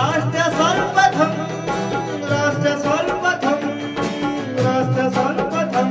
राष्ट्र सर्वप्रथम, राष्ट्र सर्वप्रथम, राष्ट्र सर्वप्रथम,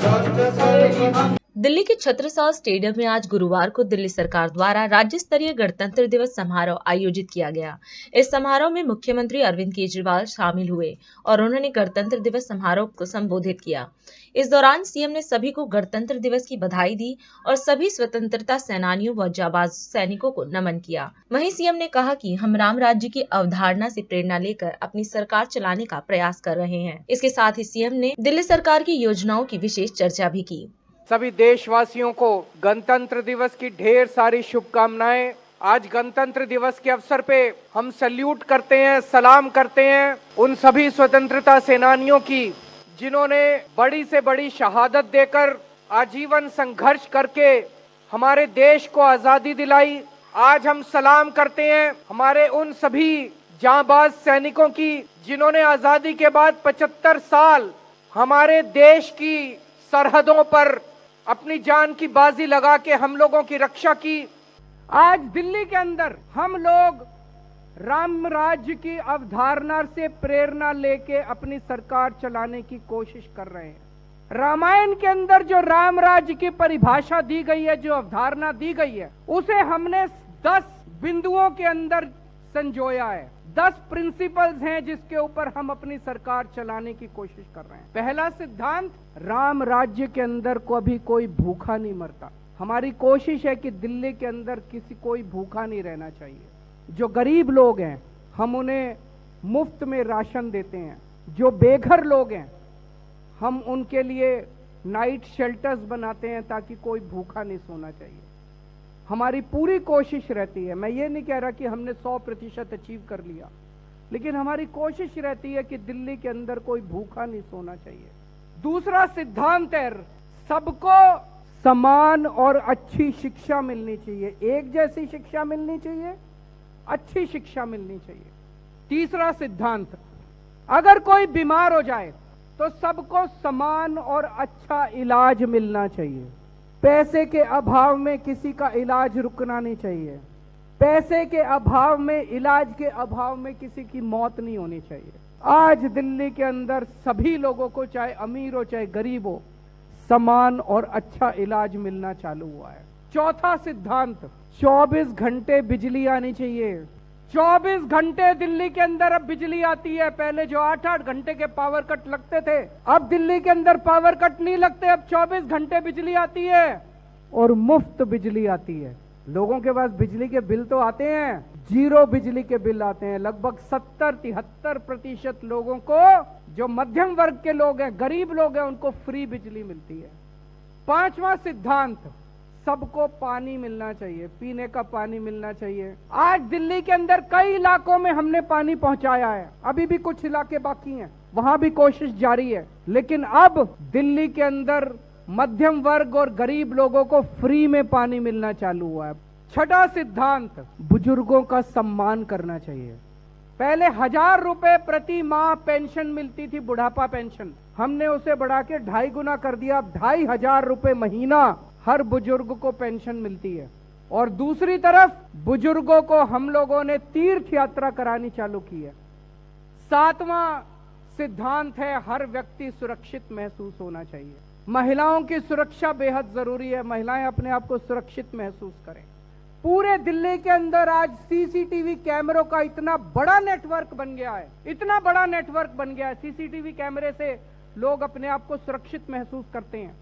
राष्ट्र सर्वप्रथम। दिल्ली के छत्रसाल स्टेडियम में आज गुरुवार को दिल्ली सरकार द्वारा राज्य स्तरीय गणतंत्र दिवस समारोह आयोजित किया गया। इस समारोह में मुख्यमंत्री अरविंद केजरीवाल शामिल हुए और उन्होंने गणतंत्र दिवस समारोह को संबोधित किया। इस दौरान सीएम ने सभी को गणतंत्र दिवस की बधाई दी और सभी स्वतंत्रता सेनानियों व जाबाज सैनिकों को नमन किया। वहीं सीएम ने कहा कि हम राम राज्य की अवधारणा से प्रेरणा लेकर अपनी सरकार चलाने का प्रयास कर रहे हैं। इसके साथ ही सीएम ने दिल्ली सरकार की योजनाओं की विशेष चर्चा भी की। सभी देशवासियों को गणतंत्र दिवस की ढेर सारी शुभकामनाएं। आज गणतंत्र दिवस के अवसर पे हम सैल्यूट करते हैं, सलाम करते हैं उन सभी स्वतंत्रता सेनानियों की जिन्होंने बड़ी से बड़ी शहादत देकर आजीवन संघर्ष करके हमारे देश को आजादी दिलाई। आज हम सलाम करते हैं हमारे उन सभी जांबाज सैनिकों की जिन्होंने आजादी के बाद 75 साल हमारे देश की सरहदों पर अपनी जान की बाजी लगा के हम लोगों की रक्षा की। आज दिल्ली के अंदर हम लोग राम राज्य की अवधारणा से प्रेरणा लेके अपनी सरकार चलाने की कोशिश कर रहे हैं। रामायण के अंदर जो राम राज्य की परिभाषा दी गई है, जो अवधारणा दी गई है, उसे हमने 10 बिंदुओं के अंदर संजोया है। 10 प्रिंसिपल्स हैं जिसके ऊपर हम अपनी सरकार चलाने की कोशिश कर रहे हैं। पहला सिद्धांत, राम राज्य के अंदर कभी कोई भूखा नहीं मरता। हमारी कोशिश है कि दिल्ली के अंदर कोई भूखा नहीं रहना चाहिए। जो गरीब लोग हैं हम उन्हें मुफ्त में राशन देते हैं। जो बेघर लोग हैं हम उनके लिए नाइट शेल्टर्स बनाते हैं ताकि कोई भूखा नहीं सोना चाहिए। हमारी पूरी कोशिश रहती है, मैं ये नहीं कह रहा कि हमने 100% अचीव कर लिया, लेकिन हमारी कोशिश रहती है कि दिल्ली के अंदर कोई भूखा नहीं सोना चाहिए। दूसरा सिद्धांत है, सबको समान और अच्छी शिक्षा मिलनी चाहिए। एक जैसी शिक्षा मिलनी चाहिए, अच्छी शिक्षा मिलनी चाहिए। तीसरा सिद्धांत, अगर कोई बीमार हो जाए तो सबको समान और अच्छा इलाज मिलना चाहिए। पैसे के अभाव में किसी का इलाज रुकना नहीं चाहिए। पैसे के अभाव में, इलाज के अभाव में किसी की मौत नहीं होनी चाहिए। आज दिल्ली के अंदर सभी लोगों को, चाहे अमीर हो चाहे गरीब हो, समान और अच्छा इलाज मिलना चालू हुआ है। चौथा सिद्धांत, 24 घंटे बिजली आनी चाहिए। 24 घंटे दिल्ली के अंदर अब बिजली आती है। पहले जो 8-8 घंटे के पावर कट लगते थे, अब दिल्ली के अंदर पावर कट नहीं लगते। अब 24 घंटे बिजली आती है और मुफ्त बिजली आती है। लोगों के पास बिजली के बिल तो आते हैं, जीरो बिजली के बिल आते हैं। लगभग 70-73% लोगों को, जो मध्यम वर्ग के लोग हैं, गरीब लोग हैं, उनको फ्री बिजली मिलती है। पांचवा सिद्धांत, सबको पानी मिलना चाहिए, पीने का पानी मिलना चाहिए। आज दिल्ली के अंदर कई इलाकों में हमने पानी पहुंचाया है, अभी भी कुछ इलाके बाकी हैं, वहां भी कोशिश जारी है। लेकिन अब दिल्ली के अंदर मध्यम वर्ग और गरीब लोगों को फ्री में पानी मिलना चालू हुआ है। छठा सिद्धांत, बुजुर्गों का सम्मान करना चाहिए। पहले 1000 रुपए प्रति माह पेंशन मिलती थी, बुढ़ापा पेंशन, हमने उसे बढ़ा के 2.5 गुना कर दिया। अब 2500 रुपए महीना हर बुजुर्ग को पेंशन मिलती है। और दूसरी तरफ बुजुर्गों को हम लोगों ने तीर्थ यात्रा करानी चालू की है। 7वां सिद्धांत है, हर व्यक्ति सुरक्षित महसूस होना चाहिए। महिलाओं की सुरक्षा बेहद जरूरी है। महिलाएं अपने आप को सुरक्षित महसूस करें। पूरे दिल्ली के अंदर आज सीसीटीवी कैमरों का इतना बड़ा नेटवर्क बन गया है, इतना बड़ा नेटवर्क बन गया है। सीसीटीवी कैमरे से लोग अपने आप को सुरक्षित महसूस करते हैं।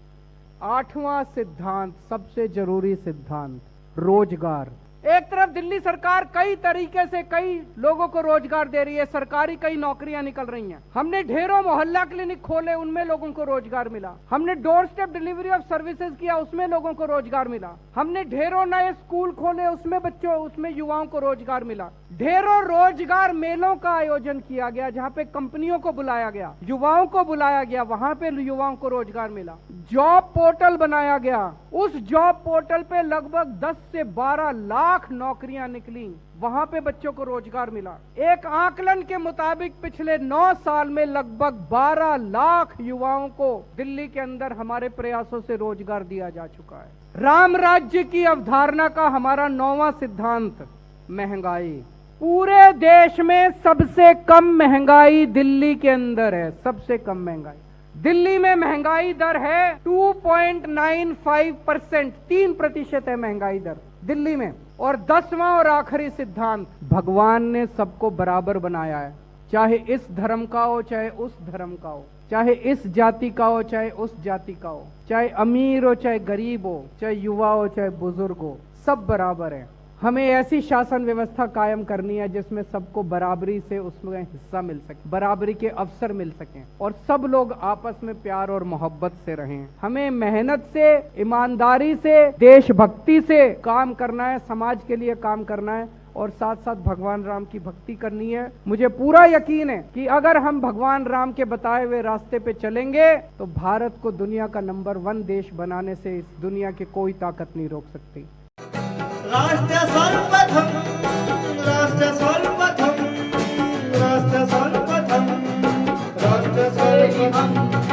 8वां सिद्धांत, सबसे जरूरी सिद्धांत, रोजगार। एक तरफ दिल्ली सरकार कई तरीके से कई लोगों को रोजगार दे रही है, सरकारी कई नौकरियां निकल रही हैं। हमने ढेरों मोहल्ला क्लिनिक खोले, उनमें लोगों को रोजगार मिला। हमने door step delivery of services किया, उसमें लोगों को रोजगार मिला। हमने ढेरों नए स्कूल खोले, उसमें युवाओं को रोजगार मिला। ढेरों रोजगार मेलों का आयोजन किया गया, जहाँ पे कंपनियों को बुलाया गया, युवाओं को बुलाया गया, वहां पे युवाओं को रोजगार मिला। जॉब पोर्टल बनाया गया, उस जॉब पोर्टल पे लगभग 10 से 12 लाख नौकरियां निकली, वहां पे बच्चों को रोजगार मिला। एक आकलन के मुताबिक पिछले 9 साल में लगभग 12 लाख युवाओं को दिल्ली के अंदर हमारे प्रयासों से रोजगार दिया जा चुका है। राम राज्य की अवधारणा का हमारा 9वां सिद्धांत, महंगाई। पूरे देश में सबसे कम महंगाई दिल्ली के अंदर है, सबसे कम महंगाई दिल्ली में महंगाई दर है 2.95%, 3% है महंगाई दर दिल्ली में। और 10वां और आखिरी सिद्धांत, भगवान ने सबको बराबर बनाया है, चाहे इस धर्म का हो चाहे उस धर्म का हो, चाहे इस जाति का हो चाहे उस जाति का हो, चाहे अमीर हो चाहे गरीब हो, चाहे युवा हो चाहे बुजुर्ग हो, सब बराबर है। हमें ऐसी शासन व्यवस्था कायम करनी है जिसमें सबको बराबरी से उसमें हिस्सा मिल सके, बराबरी के अवसर मिल सकें और सब लोग आपस में प्यार और मोहब्बत से रहें। हमें मेहनत से, ईमानदारी से, देशभक्ति से काम करना है, समाज के लिए काम करना है और साथ साथ भगवान राम की भक्ति करनी है। मुझे पूरा यकीन है कि अगर हम भगवान राम के बताए हुए रास्ते पे चलेंगे तो भारत को दुनिया का नंबर 1 देश बनाने से इस दुनिया की कोई ताकत नहीं रोक सकती। राष्ट्र सर्वप्रथम, राष्ट्र सर्वप्रथम, राष्ट्र सर्वप्रथम, राष्ट्र सर्वप्रथम।